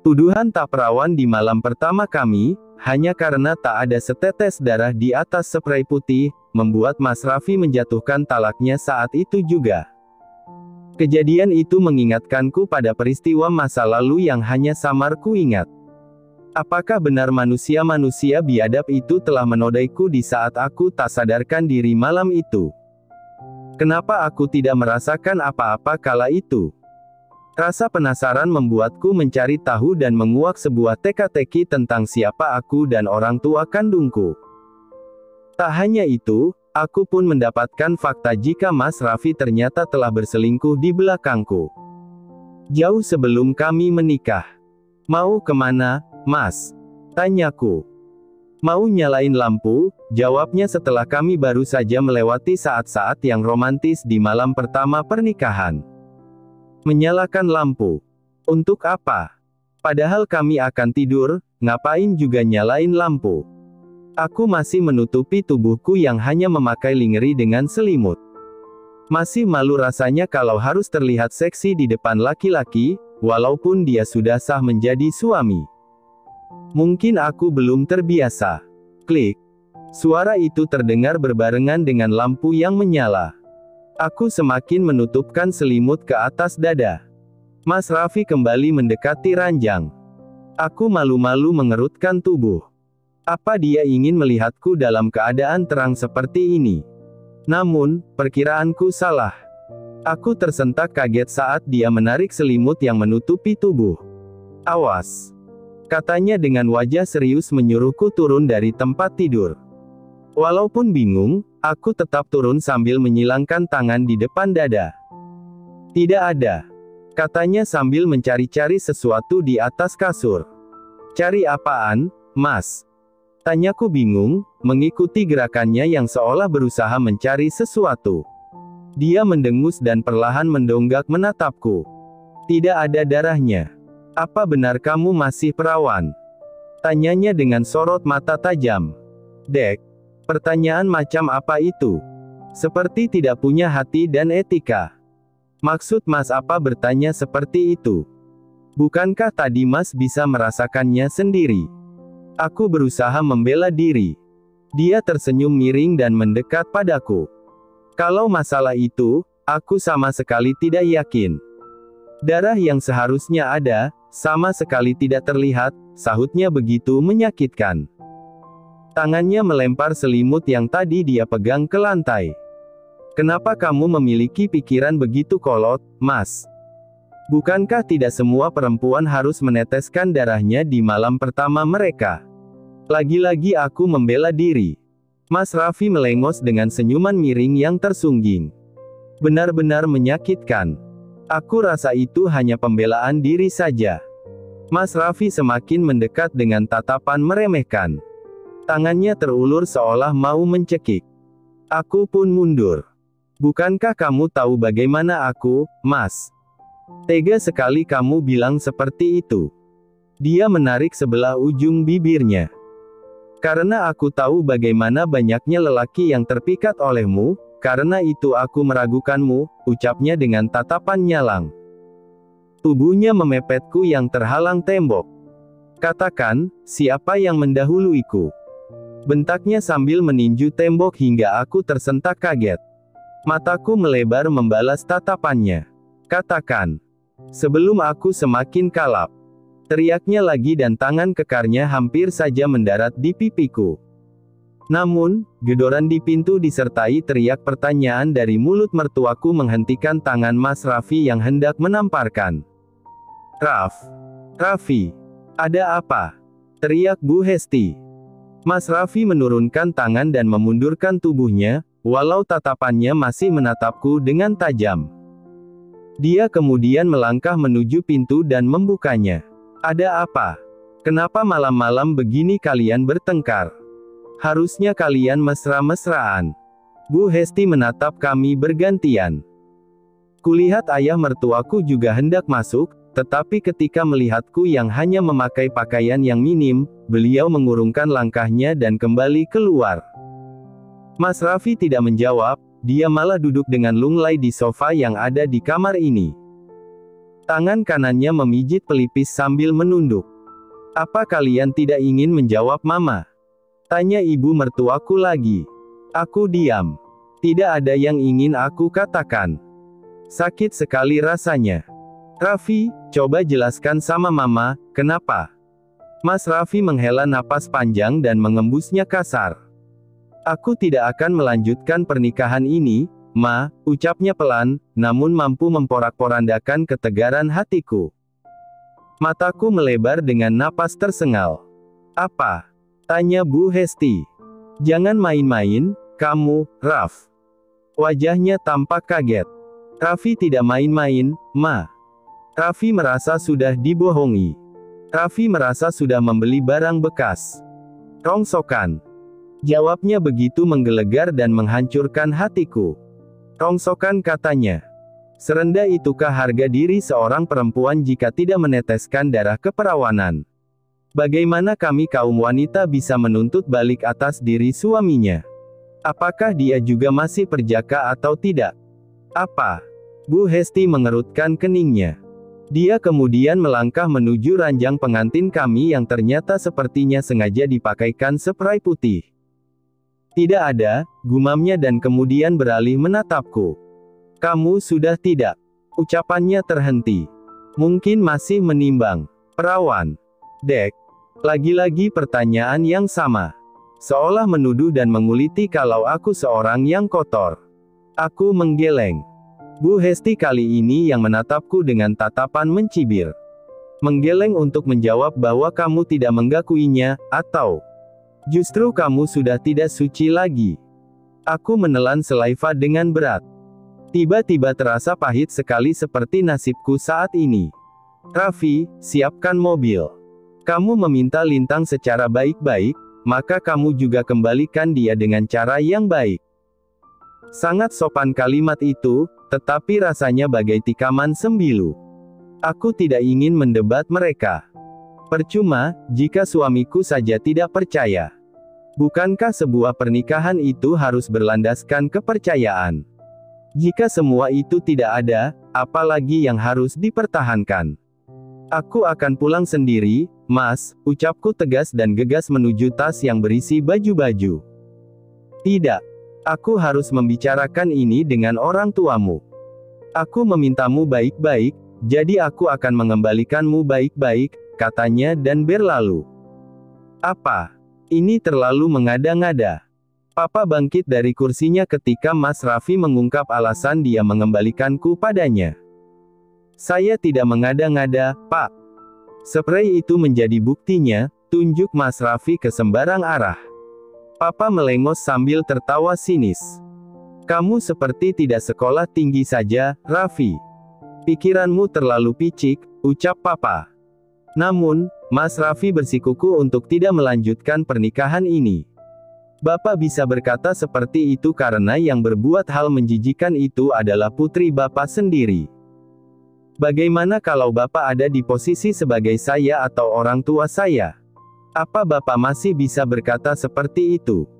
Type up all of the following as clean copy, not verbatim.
Tuduhan tak perawan di malam pertama kami, hanya karena tak ada setetes darah di atas spray putih, membuat Mas Raffi menjatuhkan talaknya saat itu juga. Kejadian itu mengingatkanku pada peristiwa masa lalu yang hanya samar ku ingat. Apakah benar manusia-manusia biadab itu telah menodaiku di saat aku tak sadarkan diri malam itu? Kenapa aku tidak merasakan apa-apa kala itu? Rasa penasaran membuatku mencari tahu dan menguak sebuah teka-teki tentang siapa aku dan orang tua kandungku. Tak hanya itu, aku pun mendapatkan fakta jika Mas Raffi ternyata telah berselingkuh di belakangku. Jauh sebelum kami menikah. Mau kemana, Mas? Tanyaku. Mau nyalain lampu, jawabnya setelah kami baru saja melewati saat-saat yang romantis di malam pertama pernikahan. Menyalakan lampu. Untuk apa? Padahal kami akan tidur, ngapain juga nyalain lampu? Aku masih menutupi tubuhku yang hanya memakai lingerie dengan selimut. Masih malu rasanya kalau harus terlihat seksi di depan laki-laki, walaupun dia sudah sah menjadi suami. Mungkin aku belum terbiasa. Klik. Suara itu terdengar berbarengan dengan lampu yang menyala. Aku semakin menutupkan selimut ke atas dada. Mas Raffi kembali mendekati ranjang. Aku malu-malu mengerutkan tubuh. Apa dia ingin melihatku dalam keadaan terang seperti ini? Namun, perkiraanku salah. Aku tersentak kaget saat dia menarik selimut yang menutupi tubuh. Awas! Katanya dengan wajah serius menyuruhku turun dari tempat tidur. Walaupun bingung, aku tetap turun sambil menyilangkan tangan di depan dada. Tidak ada. Katanya sambil mencari-cari sesuatu di atas kasur. Cari apaan, Mas? Tanyaku bingung, mengikuti gerakannya yang seolah berusaha mencari sesuatu. Dia mendengus dan perlahan mendonggak menatapku. Tidak ada darahnya. Apa benar kamu masih perawan? Tanyanya dengan sorot mata tajam. Dek. Pertanyaan macam apa itu? Seperti tidak punya hati dan etika. Maksud Mas apa bertanya seperti itu? Bukankah tadi Mas bisa merasakannya sendiri? Aku berusaha membela diri. Dia tersenyum miring dan mendekat padaku. Kalau masalah itu, aku sama sekali tidak yakin. Darah yang seharusnya ada, sama sekali tidak terlihat, sahutnya begitu menyakitkan. Tangannya melempar selimut yang tadi dia pegang ke lantai. Kenapa kamu memiliki pikiran begitu kolot, Mas? Bukankah tidak semua perempuan harus meneteskan darahnya di malam pertama mereka? Lagi-lagi aku membela diri. Mas Raffi melengos dengan senyuman miring yang tersungging. Benar-benar menyakitkan. Aku rasa itu hanya pembelaan diri saja. Mas Raffi semakin mendekat dengan tatapan meremehkan. Tangannya terulur seolah mau mencekik. Aku pun mundur. Bukankah kamu tahu bagaimana aku, Mas? Tega sekali kamu bilang seperti itu. Dia menarik sebelah ujung bibirnya. Karena aku tahu bagaimana banyaknya lelaki yang terpikat olehmu, karena itu aku meragukanmu, ucapnya dengan tatapan nyalang. Tubuhnya memepetku yang terhalang tembok. Katakan, siapa yang mendahuluiku? Bentaknya sambil meninju tembok hingga aku tersentak kaget. Mataku melebar membalas tatapannya. Katakan. Sebelum aku semakin kalap. Teriaknya lagi dan tangan kekarnya hampir saja mendarat di pipiku. Namun, gedoran di pintu disertai teriak pertanyaan dari mulut mertuaku menghentikan tangan Mas Raffi yang hendak menamparkan. Raffi. Ada apa? Teriak Bu Hesti. Mas Raffi menurunkan tangan dan memundurkan tubuhnya, walau tatapannya masih menatapku dengan tajam. Dia kemudian melangkah menuju pintu dan membukanya. Ada apa? Kenapa malam-malam begini kalian bertengkar? Harusnya kalian mesra-mesraan. Bu Hesti menatap kami bergantian. Kulihat ayah mertuaku juga hendak masuk, tetapi ketika melihatku yang hanya memakai pakaian yang minim, beliau mengurungkan langkahnya dan kembali keluar. Mas Raffi tidak menjawab, dia malah duduk dengan lunglai di sofa yang ada di kamar ini. Tangan kanannya memijit pelipis sambil menunduk. Apa kalian tidak ingin menjawab Mama? Tanya ibu mertuaku lagi. Aku diam. Tidak ada yang ingin aku katakan. Sakit sekali rasanya. Raffi, coba jelaskan sama Mama, kenapa? Mas Raffi menghela napas panjang dan mengembusnya kasar. Aku tidak akan melanjutkan pernikahan ini, Ma, ucapnya pelan, namun mampu memporak-porandakan ketegaran hatiku. Mataku melebar dengan napas tersengal. Apa? Tanya Bu Hesti. Jangan main-main, kamu, Raf. Wajahnya tampak kaget. Raffi tidak main-main, Ma. Raffi merasa sudah dibohongi. Raffi merasa sudah membeli barang bekas. Rongsokan. Jawabnya begitu menggelegar dan menghancurkan hatiku. Rongsokan, katanya. Serendah itukah harga diri seorang perempuan jika tidak meneteskan darah keperawanan? Bagaimana kami kaum wanita bisa menuntut balik atas diri suaminya? Apakah dia juga masih perjaka atau tidak? Apa? Bu Hesti mengerutkan keningnya. Dia kemudian melangkah menuju ranjang pengantin kami yang ternyata sepertinya sengaja dipakaikan spray putih. Tidak ada, gumamnya dan kemudian beralih menatapku. Kamu sudah tidak. Ucapannya terhenti. Mungkin masih menimbang. Perawan. Dek. Lagi-lagi pertanyaan yang sama. Seolah menuduh dan menguliti kalau aku seorang yang kotor. Aku menggeleng. Bu Hesti kali ini yang menatapku dengan tatapan mencibir. Menggeleng untuk menjawab bahwa kamu tidak menggakuinya, atau justru kamu sudah tidak suci lagi. Aku menelan selaiva dengan berat. Tiba-tiba terasa pahit sekali seperti nasibku saat ini. Raffi, siapkan mobil. Kamu meminta Lintang secara baik-baik, maka kamu juga kembalikan dia dengan cara yang baik. Sangat sopan kalimat itu, tetapi rasanya bagai tikaman sembilu. Aku tidak ingin mendebat mereka. Percuma, jika suamiku saja tidak percaya. Bukankah sebuah pernikahan itu harus berlandaskan kepercayaan? Jika semua itu tidak ada, apalagi yang harus dipertahankan? Aku akan pulang sendiri, Mas, ucapku tegas dan gegas menuju tas yang berisi baju-baju. Tidak. Aku harus membicarakan ini dengan orang tuamu. Aku memintamu baik-baik, jadi aku akan mengembalikanmu baik-baik, katanya dan berlalu. Apa? Ini terlalu mengada-ngada. Papa bangkit dari kursinya ketika Mas Raffi mengungkap alasan dia mengembalikanku padanya. Saya tidak mengada-ngada, Pak. Spray itu menjadi buktinya, tunjuk Mas Raffi ke sembarang arah. Papa melengos sambil tertawa sinis. Kamu seperti tidak sekolah tinggi saja, Raffi. Pikiranmu terlalu picik, ucap Papa. Namun, Mas Raffi bersikukuh untuk tidak melanjutkan pernikahan ini. Bapak bisa berkata seperti itu karena yang berbuat hal menjijikan itu adalah putri Bapak sendiri. Bagaimana kalau Bapak ada di posisi sebagai saya atau orang tua saya? Apa Bapak masih bisa berkata seperti itu?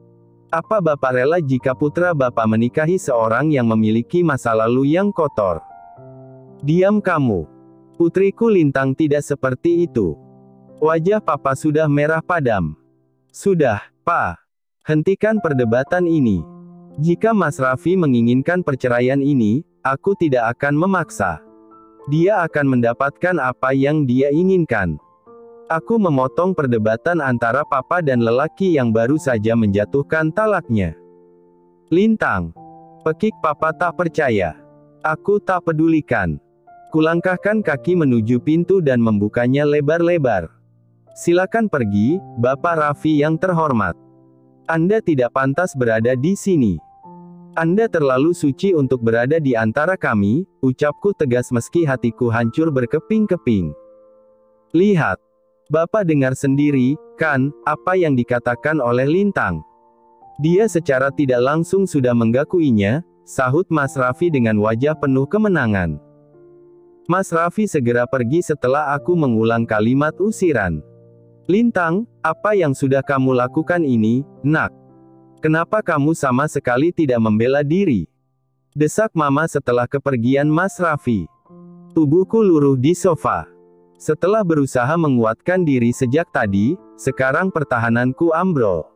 Apa Bapak rela jika putra Bapak menikahi seorang yang memiliki masa lalu yang kotor? Diam kamu. Putriku Lintang tidak seperti itu. Wajah Papa sudah merah padam. Sudah, Pak. Hentikan perdebatan ini. Jika Mas Raffi menginginkan perceraian ini, aku tidak akan memaksa. Dia akan mendapatkan apa yang dia inginkan. Aku memotong perdebatan antara Papa dan lelaki yang baru saja menjatuhkan talaknya. Lintang. Pekik Papa tak percaya. Aku tak pedulikan. Kulangkahkan kaki menuju pintu dan membukanya lebar-lebar. Silakan pergi, Bapak Raffi yang terhormat. Anda tidak pantas berada di sini. Anda terlalu suci untuk berada di antara kami, ucapku tegas meski hatiku hancur berkeping-keping. Lihat. Bapak dengar sendiri, kan, apa yang dikatakan oleh Lintang. Dia secara tidak langsung sudah menggakuinya, sahut Mas Raffi dengan wajah penuh kemenangan. Mas Raffi segera pergi setelah aku mengulang kalimat usiran. Lintang, apa yang sudah kamu lakukan ini, Nak? Kenapa kamu sama sekali tidak membela diri? Desak Mama setelah kepergian Mas Raffi. Tubuhku luruh di sofa. Setelah berusaha menguatkan diri sejak tadi, sekarang pertahananku ambrol.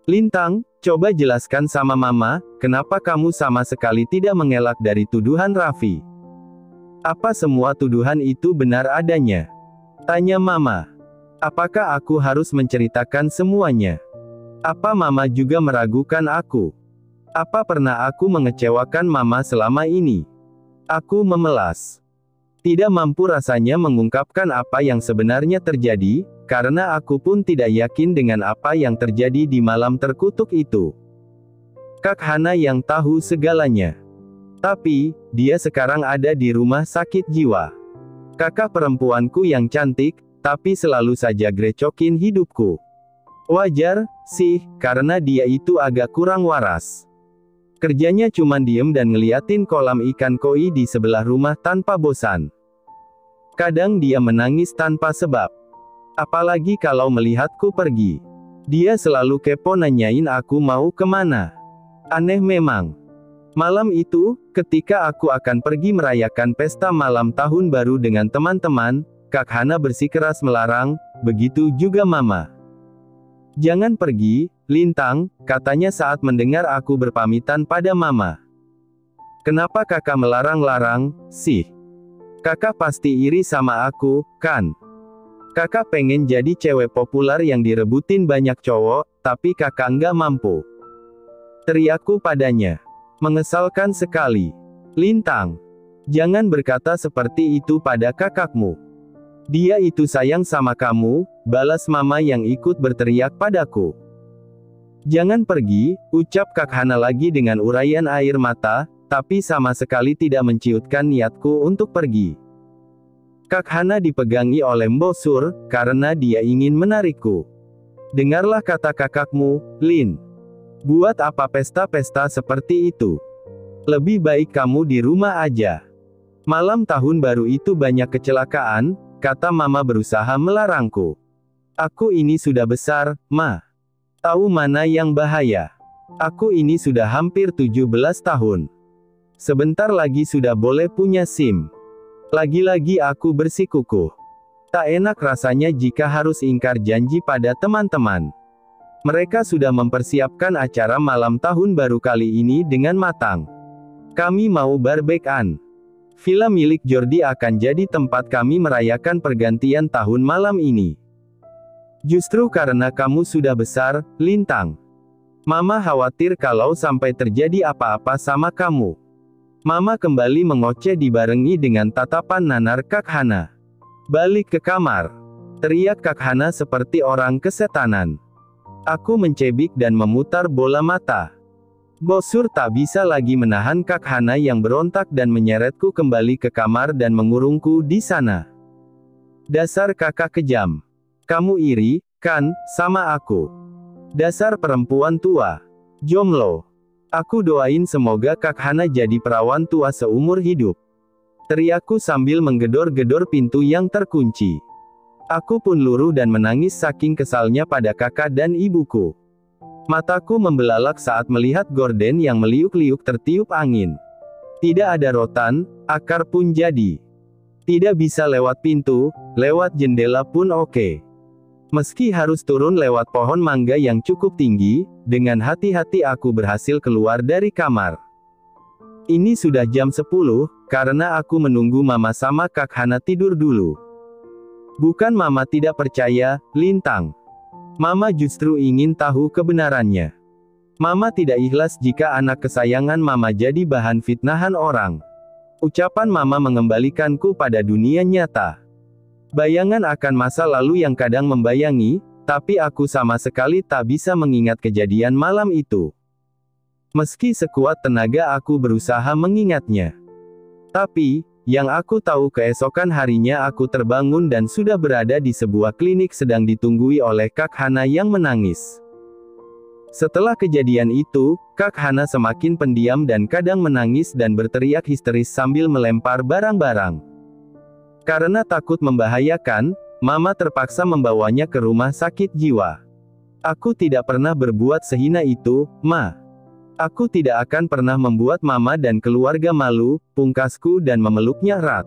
Lintang, coba jelaskan sama Mama, kenapa kamu sama sekali tidak mengelak dari tuduhan Raffi? Apa semua tuduhan itu benar adanya? Tanya Mama. Apakah aku harus menceritakan semuanya? Apa Mama juga meragukan aku? Apa pernah aku mengecewakan Mama selama ini? Aku memelas. Tidak mampu rasanya mengungkapkan apa yang sebenarnya terjadi, karena aku pun tidak yakin dengan apa yang terjadi di malam terkutuk itu. Kak Hana yang tahu segalanya. Tapi, dia sekarang ada di rumah sakit jiwa. Kakak perempuanku yang cantik, tapi selalu saja grecokin hidupku. Wajar, sih, karena dia itu agak kurang waras. Kerjanya cuma diem dan ngeliatin kolam ikan koi di sebelah rumah tanpa bosan. Kadang dia menangis tanpa sebab. Apalagi kalau melihatku pergi. Dia selalu kepo nanyain aku mau kemana. Aneh memang. Malam itu, ketika aku akan pergi merayakan pesta malam tahun baru dengan teman-teman, Kak Hana bersikeras melarang, begitu juga Mama. Jangan pergi, Lintang, katanya saat mendengar aku berpamitan pada Mama. Kenapa kakak melarang-larang, sih? Kakak pasti iri sama aku, kan? Kakak pengen jadi cewek populer yang direbutin banyak cowok, tapi kakak nggak mampu. Teriakku padanya. Mengesalkan sekali. Lintang, jangan berkata seperti itu pada kakakmu. Dia itu sayang sama kamu, balas Mama yang ikut berteriak padaku. Jangan pergi, ucap Kak Hana lagi dengan uraian air mata, tapi sama sekali tidak menciutkan niatku untuk pergi. Kak Hana dipegangi oleh Mbok Sur, karena dia ingin menarikku. Dengarlah kata kakakmu, Lin. Buat apa pesta-pesta seperti itu? Lebih baik kamu di rumah aja. Malam tahun baru itu banyak kecelakaan, kata Mama berusaha melarangku. Aku ini sudah besar, Ma. Tahu mana yang bahaya? Aku ini sudah hampir 17 tahun. Sebentar lagi sudah boleh punya SIM. Lagi-lagi aku bersikukuh. Tak enak rasanya jika harus ingkar janji pada teman-teman. Mereka sudah mempersiapkan acara malam tahun baru kali ini dengan matang. Kami mau barbekan. Villa milik Jordi akan jadi tempat kami merayakan pergantian tahun malam ini. Justru karena kamu sudah besar, Lintang. Mama khawatir kalau sampai terjadi apa-apa sama kamu. Mama kembali mengoceh dibarengi dengan tatapan nanar Kak Hana. Balik ke kamar. Teriak Kak Hana seperti orang kesetanan. Aku mencebik dan memutar bola mata. Mbok Sur tak bisa lagi menahan Kak Hana yang berontak dan menyeretku kembali ke kamar dan mengurungku di sana. Dasar kakak kejam. Kamu iri, kan, sama aku? Dasar perempuan tua. Jomblo. Aku doain semoga Kak Hana jadi perawan tua seumur hidup. Teriakku sambil menggedor-gedor pintu yang terkunci. Aku pun luruh dan menangis saking kesalnya pada kakak dan ibuku. Mataku membelalak saat melihat gorden yang meliuk-liuk tertiup angin. Tidak ada rotan, akar pun jadi. Tidak bisa lewat pintu, lewat jendela pun oke. Meski harus turun lewat pohon mangga yang cukup tinggi, dengan hati-hati aku berhasil keluar dari kamar. Ini sudah jam 10, karena aku menunggu Mama sama Kak Hana tidur dulu. Bukan Mama tidak percaya, Lintang. Mama justru ingin tahu kebenarannya. Mama tidak ikhlas jika anak kesayangan Mama jadi bahan fitnahan orang. Ucapan Mama mengembalikanku pada dunia nyata. Bayangan akan masa lalu yang kadang membayangi, tapi aku sama sekali tak bisa mengingat kejadian malam itu. Meski sekuat tenaga aku berusaha mengingatnya. Tapi, yang aku tahu keesokan harinya aku terbangun dan sudah berada di sebuah klinik sedang ditunggui oleh Kak Hana yang menangis. Setelah kejadian itu, Kak Hana semakin pendiam dan kadang menangis dan berteriak histeris sambil melempar barang-barang. Karena takut membahayakan, Mama terpaksa membawanya ke rumah sakit jiwa. Aku tidak pernah berbuat sehina itu, Ma. Aku tidak akan pernah membuat Mama dan keluarga malu, pungkasku dan memeluknya erat.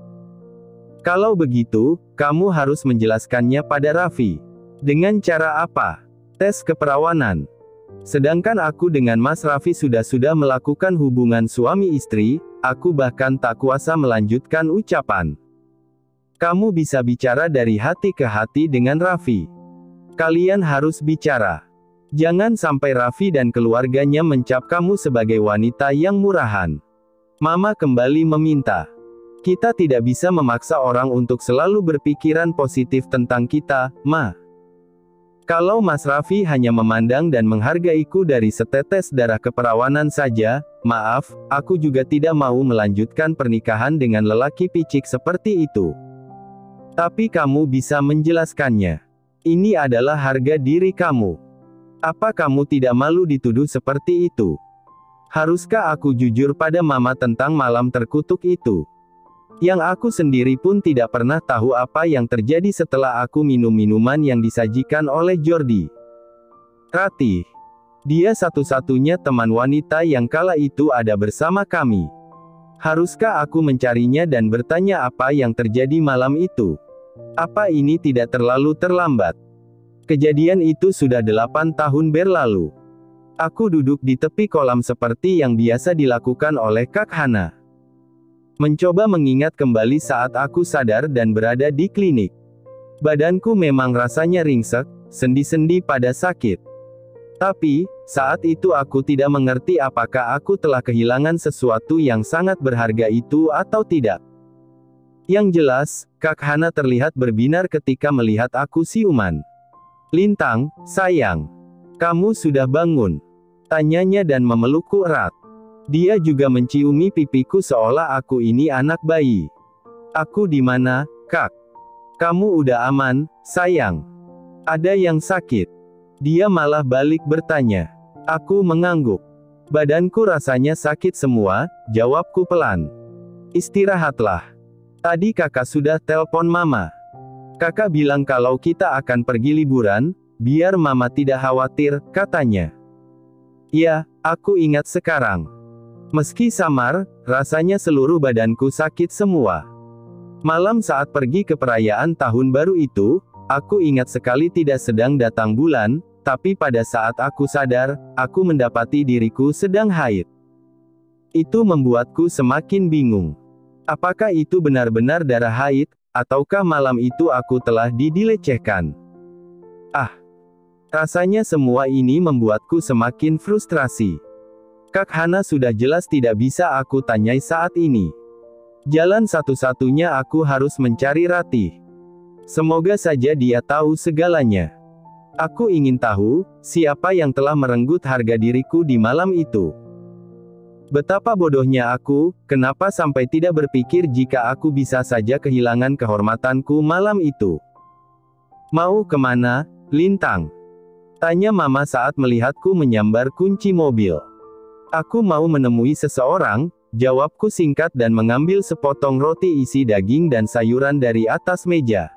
Kalau begitu, kamu harus menjelaskannya pada Raffi. Dengan cara apa? Tes keperawanan. Sedangkan aku dengan Mas Raffi sudah melakukan hubungan suami istri, aku bahkan tak kuasa melanjutkan ucapan. Kamu bisa bicara dari hati ke hati dengan Raffi. Kalian harus bicara. Jangan sampai Raffi dan keluarganya mencap kamu sebagai wanita yang murahan. Mama kembali meminta. Kita tidak bisa memaksa orang untuk selalu berpikiran positif tentang kita, Ma. Kalau Mas Raffi hanya memandang dan menghargaiku dari setetes darah keperawanan saja, maaf, aku juga tidak mau melanjutkan pernikahan dengan lelaki picik seperti itu. Tapi kamu bisa menjelaskannya. Ini adalah harga diri kamu. Apa kamu tidak malu dituduh seperti itu? Haruskah aku jujur pada Mama tentang malam terkutuk itu? Yang aku sendiri pun tidak pernah tahu apa yang terjadi setelah aku minum minuman yang disajikan oleh Jordi. Ratih. Dia satu-satunya teman wanita yang kala itu ada bersama kami. Haruskah aku mencarinya dan bertanya apa yang terjadi malam itu? Apa ini tidak terlalu terlambat? Kejadian itu sudah 8 tahun berlalu. Aku duduk di tepi kolam seperti yang biasa dilakukan oleh Kak Hana. Mencoba mengingat kembali saat aku sadar dan berada di klinik. Badanku memang rasanya ringsek, sendi-sendi pada sakit. Tapi, saat itu aku tidak mengerti apakah aku telah kehilangan sesuatu yang sangat berharga itu atau tidak. Yang jelas, Kak Hana terlihat berbinar ketika melihat aku siuman. Lintang, sayang. Kamu sudah bangun? Tanyanya dan memelukku erat. Dia juga menciumi pipiku seolah aku ini anak bayi. Aku di mana, Kak? Kamu udah aman, sayang? Ada yang sakit? Dia malah balik bertanya. Aku mengangguk. Badanku rasanya sakit semua, jawabku pelan. Istirahatlah. Tadi kakak sudah telepon Mama. Kakak bilang kalau kita akan pergi liburan, biar Mama tidak khawatir, katanya. Ya, aku ingat sekarang. Meski samar, rasanya seluruh badanku sakit semua. Malam saat pergi ke perayaan tahun baru itu, aku ingat sekali tidak sedang datang bulan, tapi pada saat aku sadar, aku mendapati diriku sedang haid. Itu membuatku semakin bingung. Apakah itu benar-benar darah haid, ataukah malam itu aku telah dilecehkan? Rasanya semua ini membuatku semakin frustrasi. Kak Hana sudah jelas tidak bisa aku tanyai saat ini. Jalan satu-satunya aku harus mencari Ratih. Semoga saja dia tahu segalanya. Aku ingin tahu, siapa yang telah merenggut harga diriku di malam itu. Betapa bodohnya aku, kenapa sampai tidak berpikir jika aku bisa saja kehilangan kehormatanku malam itu. Mau kemana, Lintang? Tanya Mama saat melihatku menyambar kunci mobil. Aku mau menemui seseorang, jawabku singkat dan mengambil sepotong roti isi daging dan sayuran dari atas meja.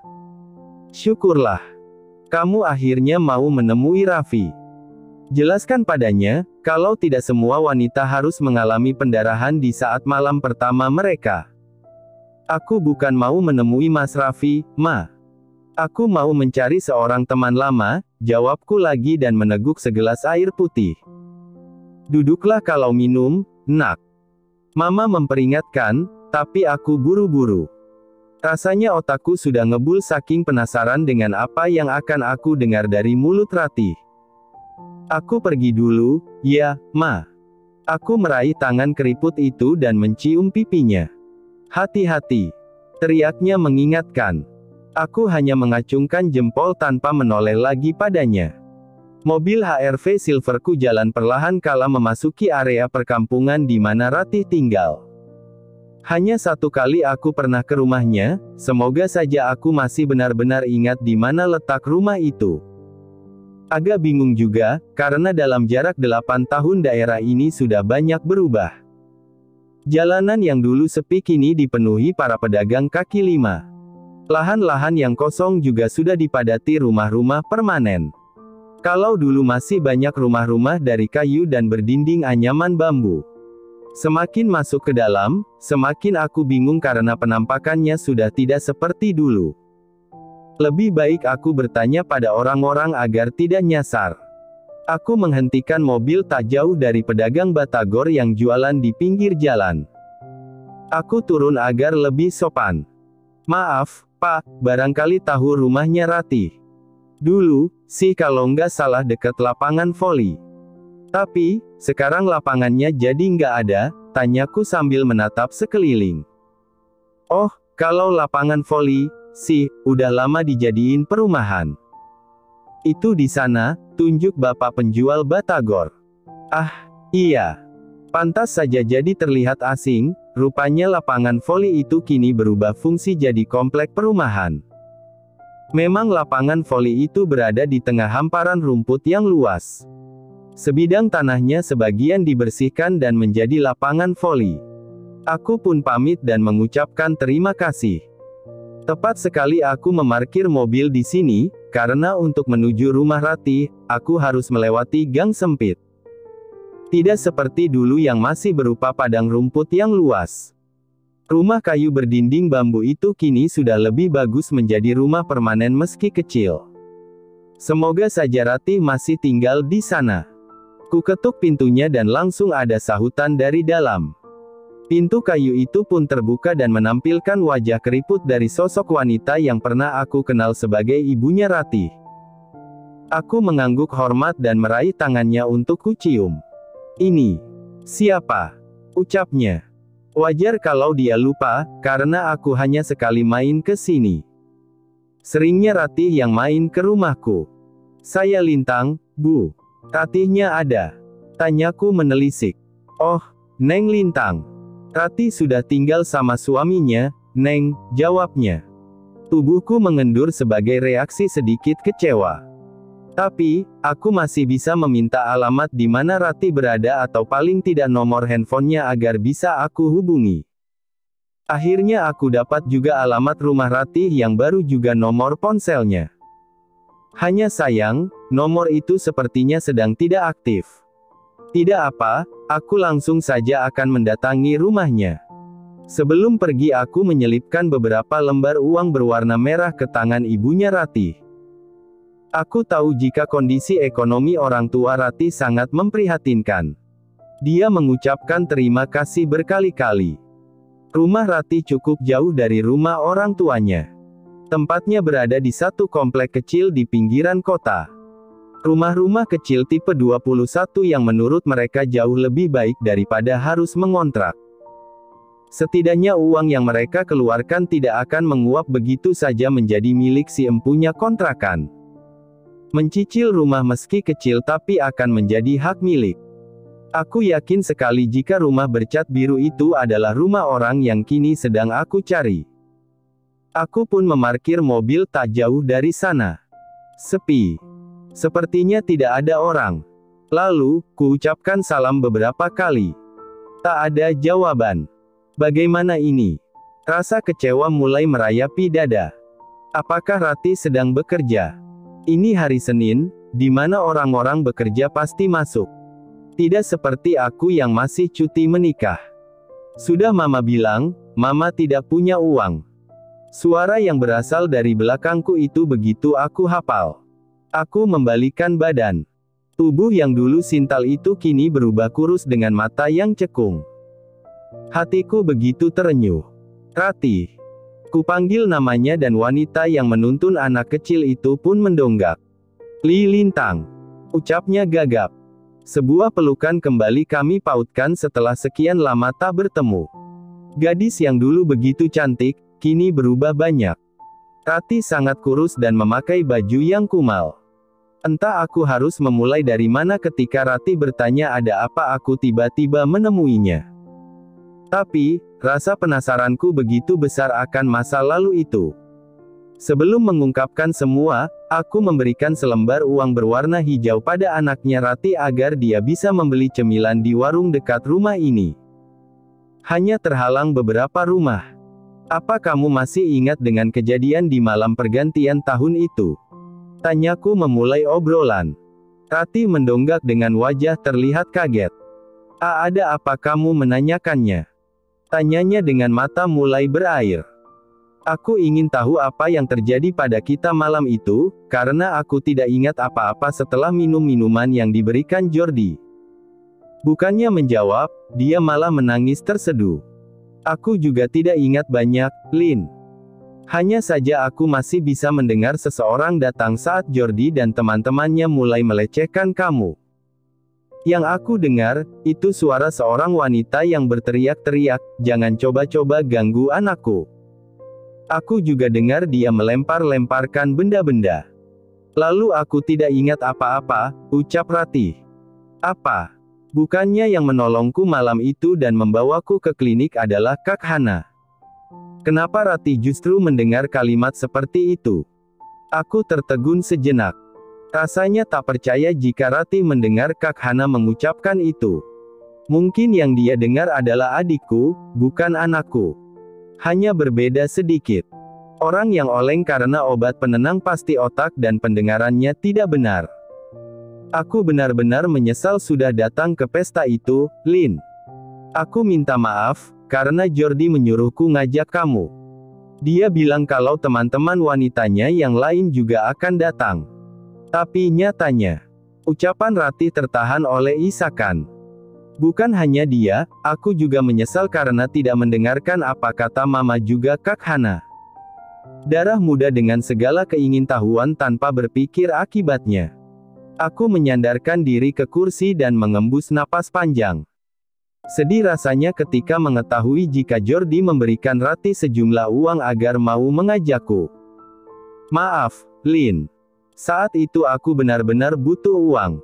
Syukurlah. Kamu akhirnya mau menemui Raffi. Jelaskan padanya, kalau tidak semua wanita harus mengalami pendarahan di saat malam pertama mereka. Aku bukan mau menemui Mas Raffi, Ma. Aku mau mencari seorang teman lama, jawabku lagi dan meneguk segelas air putih. Duduklah kalau minum, nak. Mama memperingatkan, tapi aku buru-buru. Rasanya otakku sudah ngebul saking penasaran dengan apa yang akan aku dengar dari mulut Ratih. Aku pergi dulu, ya, Ma. Aku meraih tangan keriput itu dan mencium pipinya. Hati-hati. Teriaknya mengingatkan. Aku hanya mengacungkan jempol tanpa menoleh lagi padanya. Mobil HRV Silverku jalan perlahan kala memasuki area perkampungan di mana Ratih tinggal. Hanya satu kali aku pernah ke rumahnya, semoga saja aku masih benar-benar ingat di mana letak rumah itu. Agak bingung juga, karena dalam jarak 8 tahun daerah ini sudah banyak berubah. Jalanan yang dulu sepi kini dipenuhi para pedagang kaki lima. Lahan-lahan yang kosong juga sudah dipadati rumah-rumah permanen. Kalau dulu masih banyak rumah-rumah dari kayu dan berdinding anyaman bambu. Semakin masuk ke dalam, semakin aku bingung karena penampakannya sudah tidak seperti dulu. Lebih baik aku bertanya pada orang-orang agar tidak nyasar. Aku menghentikan mobil tak jauh dari pedagang batagor yang jualan di pinggir jalan. Aku turun agar lebih sopan. Maaf, Pak, barangkali tahu rumahnya Ratih. Dulu, sih kalau nggak salah dekat lapangan voli. Tapi, sekarang lapangannya jadi nggak ada, tanyaku sambil menatap sekeliling. Oh, kalau lapangan voli, sih, udah lama dijadiin perumahan. Itu di sana, tunjuk bapak penjual batagor. Ah, iya. Pantas saja jadi terlihat asing, rupanya lapangan voli itu kini berubah fungsi jadi komplek perumahan. Memang lapangan voli itu berada di tengah hamparan rumput yang luas. Sebidang tanahnya sebagian dibersihkan dan menjadi lapangan voli. Aku pun pamit dan mengucapkan terima kasih. Tepat sekali aku memarkir mobil di sini, karena untuk menuju rumah Ratih, aku harus melewati gang sempit. Tidak seperti dulu yang masih berupa padang rumput yang luas. Rumah kayu berdinding bambu itu kini sudah lebih bagus menjadi rumah permanen meski kecil. Semoga saja Ratih masih tinggal di sana. Ku ketuk pintunya dan langsung ada sahutan dari dalam. Pintu kayu itu pun terbuka dan menampilkan wajah keriput dari sosok wanita yang pernah aku kenal sebagai ibunya Ratih. Aku mengangguk hormat dan meraih tangannya untuk kucium. Ini siapa? Ucapnya. Wajar kalau dia lupa, karena aku hanya sekali main ke sini. Seringnya Ratih yang main ke rumahku. Saya Lintang, Bu. Ratihnya ada. Tanyaku menelisik. Oh, Neng Lintang. Ratih sudah tinggal sama suaminya, Neng, jawabnya. Tubuhku mengendur sebagai reaksi sedikit kecewa. Tapi, aku masih bisa meminta alamat di mana Ratih berada atau paling tidak nomor handphonenya agar bisa aku hubungi. Akhirnya aku dapat juga alamat rumah Ratih yang baru juga nomor ponselnya. Hanya sayang, nomor itu sepertinya sedang tidak aktif. Tidak apa, aku langsung saja akan mendatangi rumahnya. Sebelum pergi aku menyelipkan beberapa lembar uang berwarna merah ke tangan ibunya Ratih. Aku tahu jika kondisi ekonomi orang tua Ratih sangat memprihatinkan. Dia mengucapkan terima kasih berkali-kali. Rumah Ratih cukup jauh dari rumah orang tuanya. Tempatnya berada di satu komplek kecil di pinggiran kota. Rumah-rumah kecil tipe 21 yang menurut mereka jauh lebih baik daripada harus mengontrak. Setidaknya uang yang mereka keluarkan tidak akan menguap begitu saja menjadi milik si empunya kontrakan. Mencicil rumah meski kecil tapi akan menjadi hak milik. Aku yakin sekali jika rumah bercat biru itu adalah rumah orang yang kini sedang aku cari. Aku pun memarkir mobil tak jauh dari sana. Sepi. Sepertinya tidak ada orang. Lalu, kuucapkan salam beberapa kali. Tak ada jawaban. Bagaimana ini? Rasa kecewa mulai merayapi dada. Apakah Ratih sedang bekerja? Ini hari Senin, di mana orang-orang bekerja pasti masuk. Tidak seperti aku yang masih cuti menikah. Sudah Mama bilang, Mama tidak punya uang. Suara yang berasal dari belakangku itu begitu aku hafal. Aku membalikkan badan. Tubuh yang dulu sintal itu kini berubah kurus dengan mata yang cekung. Hatiku begitu terenyuh. Ratih. Kupanggil namanya dan wanita yang menuntun anak kecil itu pun mendonggak. Li Lintang. Ucapnya gagap. Sebuah pelukan kembali kami pautkan setelah sekian lama tak bertemu. Gadis yang dulu begitu cantik, kini berubah banyak. Ratih sangat kurus dan memakai baju yang kumal. Entah aku harus memulai dari mana ketika Ratih bertanya ada apa aku tiba-tiba menemuinya. Tapi, rasa penasaranku begitu besar akan masa lalu itu. Sebelum mengungkapkan semua, aku memberikan selembar uang berwarna hijau pada anaknya Ratih agar dia bisa membeli cemilan di warung dekat rumah ini. Hanya terhalang beberapa rumah. Apa kamu masih ingat dengan kejadian di malam pergantian tahun itu? Tanyaku memulai obrolan. Ratih mendonggak dengan wajah terlihat kaget. Ada apa kamu menanyakannya? Tanyanya dengan mata mulai berair. Aku ingin tahu apa yang terjadi pada kita malam itu, karena aku tidak ingat apa-apa setelah minum minuman yang diberikan Jordi. Bukannya menjawab, dia malah menangis terseduh. Aku juga tidak ingat banyak, Lin. Hanya saja aku masih bisa mendengar seseorang datang saat Jordi dan teman-temannya mulai melecehkan kamu. Yang aku dengar, itu suara seorang wanita yang berteriak-teriak, "Jangan coba-coba ganggu anakku." Aku juga dengar dia melempar-lemparkan benda-benda. Lalu aku tidak ingat apa-apa, ucap Ratih. Apa? Bukannya yang menolongku malam itu dan membawaku ke klinik adalah Kak Hana? Kenapa Ratih justru mendengar kalimat seperti itu? Aku tertegun sejenak. Rasanya tak percaya jika Ratih mendengar Kak Hana mengucapkan itu. Mungkin yang dia dengar adalah adikku, bukan anakku. Hanya berbeda sedikit. Orang yang oleng karena obat penenang pasti otak dan pendengarannya tidak benar. Aku benar-benar menyesal sudah datang ke pesta itu, Lin. Aku minta maaf, karena Jordi menyuruhku ngajak kamu. Dia bilang kalau teman-teman wanitanya yang lain juga akan datang. Tapi nyatanya, ucapan Ratih tertahan oleh isakan. Bukan hanya dia, aku juga menyesal karena tidak mendengarkan apa kata Mama juga Kak Hana. Darah muda dengan segala keingintahuan tanpa berpikir akibatnya. Aku menyandarkan diri ke kursi dan mengembus napas panjang. Sedih rasanya ketika mengetahui jika Jordi memberikan Ratih sejumlah uang agar mau mengajakku. Maaf, Lin. Saat itu aku benar-benar butuh uang.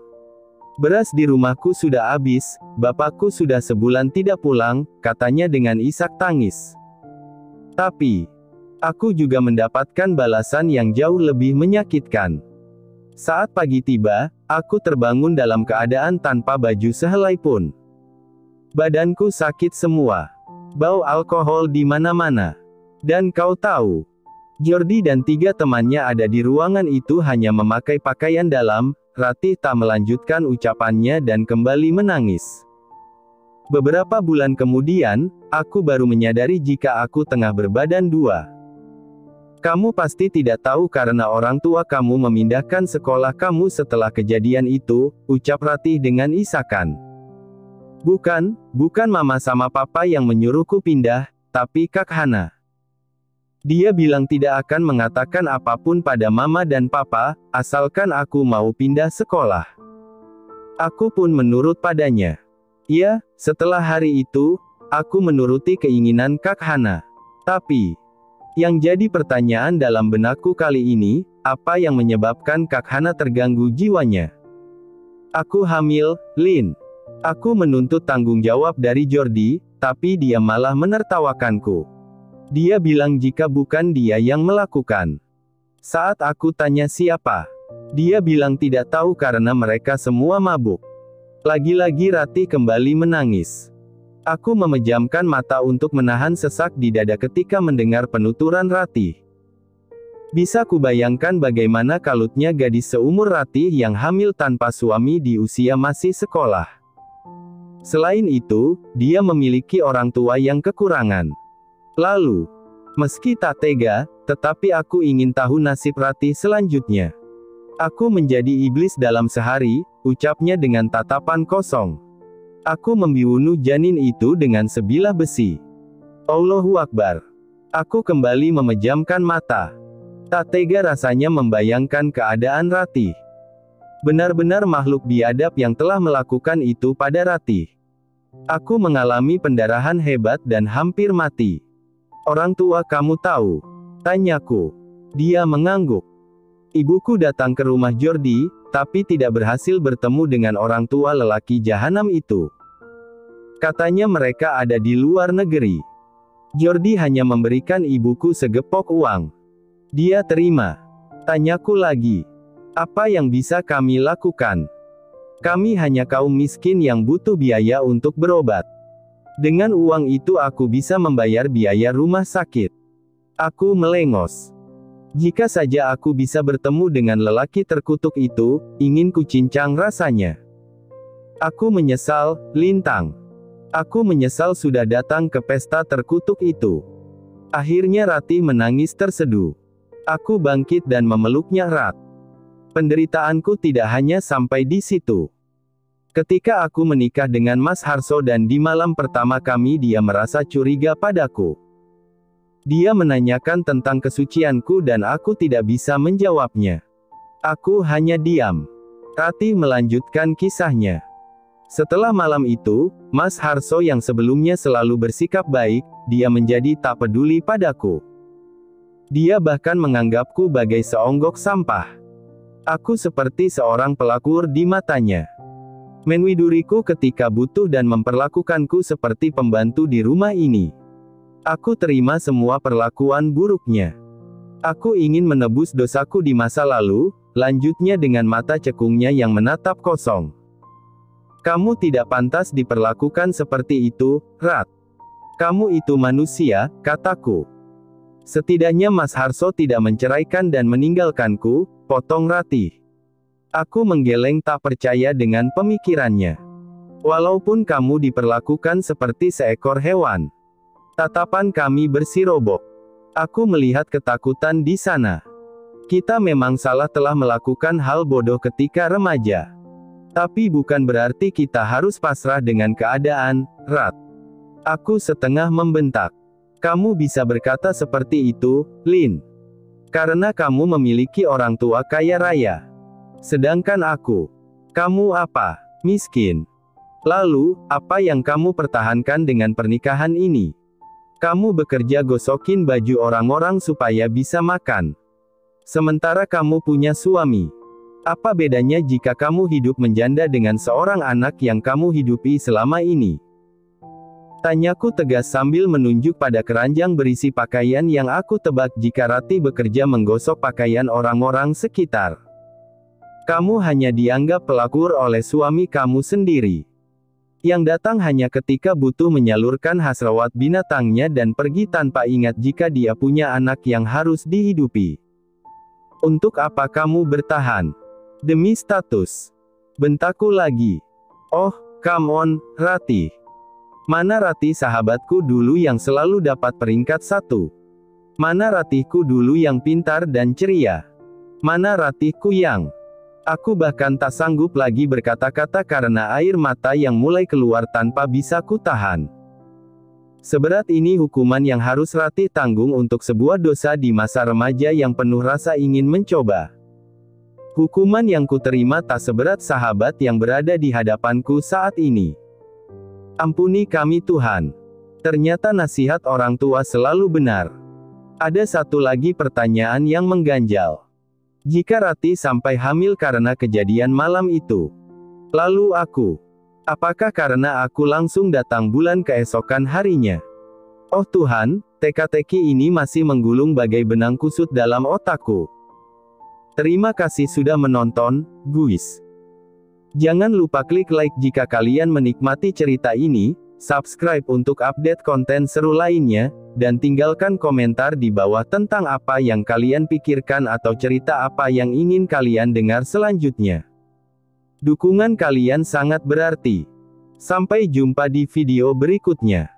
Beras di rumahku sudah habis, bapakku sudah sebulan tidak pulang, katanya dengan isak tangis. Tapi, aku juga mendapatkan balasan yang jauh lebih menyakitkan. Saat pagi tiba, aku terbangun dalam keadaan tanpa baju sehelai pun. Badanku sakit semua. Bau alkohol di mana-mana. Dan kau tahu, Jordi dan 3 temannya ada di ruangan itu hanya memakai pakaian dalam. Ratih tak melanjutkan ucapannya dan kembali menangis. Beberapa bulan kemudian, aku baru menyadari jika aku tengah berbadan 2. Kamu pasti tidak tahu karena orang tua kamu memindahkan sekolah kamu setelah kejadian itu, ucap Ratih dengan isakan. Bukan Mama sama Papa yang menyuruhku pindah, tapi Kak Hana. Dia bilang tidak akan mengatakan apapun pada Mama dan Papa, asalkan aku mau pindah sekolah. Aku pun menurut padanya. Ya, setelah hari itu, aku menuruti keinginan Kak Hana. Tapi, yang jadi pertanyaan dalam benakku kali ini, apa yang menyebabkan Kak Hana terganggu jiwanya? Aku hamil, Lin. Aku menuntut tanggung jawab dari Jordi, tapi dia malah menertawakanku. Dia bilang jika bukan dia yang melakukan. Saat aku tanya siapa, dia bilang tidak tahu karena mereka semua mabuk. Lagi-lagi Ratih kembali menangis. Aku memejamkan mata untuk menahan sesak di dada ketika mendengar penuturan Ratih. Bisa kubayangkan bagaimana kalutnya gadis seumur Ratih yang hamil tanpa suami di usia masih sekolah. Selain itu, dia memiliki orang tua yang kekurangan. Lalu, meski tak tega, tetapi aku ingin tahu nasib Ratih selanjutnya. Aku menjadi iblis dalam sehari, ucapnya dengan tatapan kosong. Aku membunuh janin itu dengan sebilah besi. Allahu Akbar. Aku kembali memejamkan mata. Tak tega rasanya membayangkan keadaan Ratih. Benar-benar makhluk biadab yang telah melakukan itu pada Ratih. Aku mengalami pendarahan hebat dan hampir mati. Orang tua kamu tahu? Tanyaku. Dia mengangguk. Ibuku datang ke rumah Jordi, tapi tidak berhasil bertemu dengan orang tua lelaki jahanam itu. Katanya mereka ada di luar negeri. Jordi hanya memberikan ibuku segepok uang. Dia terima. Tanyaku lagi. Apa yang bisa kami lakukan? Kami hanya kaum miskin yang butuh biaya untuk berobat. Dengan uang itu aku bisa membayar biaya rumah sakit. Aku melengos. Jika saja aku bisa bertemu dengan lelaki terkutuk itu, ingin kucincang rasanya. Aku menyesal, Lintang. Aku menyesal sudah datang ke pesta terkutuk itu. Akhirnya Ratih menangis terseduh. Aku bangkit dan memeluknya erat. Penderitaanku tidak hanya sampai di situ. Ketika aku menikah dengan Mas Harso dan di malam pertama kami dia merasa curiga padaku. Dia menanyakan tentang kesucianku dan aku tidak bisa menjawabnya. Aku hanya diam. Ratih melanjutkan kisahnya. Setelah malam itu, Mas Harso yang sebelumnya selalu bersikap baik, dia menjadi tak peduli padaku. Dia bahkan menganggapku bagai seonggok sampah. Aku seperti seorang pelakor di matanya. Menwiduriku ketika butuh dan memperlakukanku seperti pembantu di rumah ini. Aku terima semua perlakuan buruknya. Aku ingin menebus dosaku di masa lalu, lanjutnya dengan mata cekungnya yang menatap kosong. Kamu tidak pantas diperlakukan seperti itu, Rat. Kamu itu manusia, kataku. Setidaknya Mas Harso tidak menceraikan dan meninggalkanku, potong Ratih. Aku menggeleng tak percaya dengan pemikirannya. Walaupun kamu diperlakukan seperti seekor hewan. Tatapan kami bersirobok. Aku melihat ketakutan di sana. Kita memang salah telah melakukan hal bodoh ketika remaja. Tapi bukan berarti kita harus pasrah dengan keadaan, Rat. Aku setengah membentak. Kamu bisa berkata seperti itu, Lin. Karena kamu memiliki orang tua kaya raya. Sedangkan aku. Kamu apa? Miskin. Lalu, apa yang kamu pertahankan dengan pernikahan ini? Kamu bekerja gosokin baju orang-orang supaya bisa makan. Sementara kamu punya suami. Apa bedanya jika kamu hidup menjanda dengan seorang anak yang kamu hidupi selama ini? Tanyaku tegas sambil menunjuk pada keranjang berisi pakaian yang aku tebak jika Ratih bekerja menggosok pakaian orang-orang sekitar. Kamu hanya dianggap pelakor oleh suami kamu sendiri. Yang datang hanya ketika butuh menyalurkan hasrat binatangnya dan pergi tanpa ingat jika dia punya anak yang harus dihidupi. Untuk apa kamu bertahan? Demi status. Bentakku lagi. Oh, come on, Ratih. Mana Ratih sahabatku dulu yang selalu dapat peringkat 1? Mana Ratihku dulu yang pintar dan ceria? Mana Ratihku yang... Aku bahkan tak sanggup lagi berkata-kata karena air mata yang mulai keluar tanpa bisa kutahan. Seberat ini hukuman yang harus Ratih tanggung untuk sebuah dosa di masa remaja yang penuh rasa ingin mencoba. Hukuman yang kuterima tak seberat sahabat yang berada di hadapanku saat ini. Ampuni kami Tuhan. Ternyata nasihat orang tua selalu benar. Ada satu lagi pertanyaan yang mengganjal. Jika Ratih sampai hamil karena kejadian malam itu, lalu aku, apakah karena aku langsung datang bulan keesokan harinya? Oh Tuhan, teka-teki ini masih menggulung bagai benang kusut dalam otakku. Terima kasih sudah menonton, guys. Jangan lupa klik like jika kalian menikmati cerita ini, subscribe untuk update konten seru lainnya, dan tinggalkan komentar di bawah tentang apa yang kalian pikirkan atau cerita apa yang ingin kalian dengar selanjutnya. Dukungan kalian sangat berarti. Sampai jumpa di video berikutnya.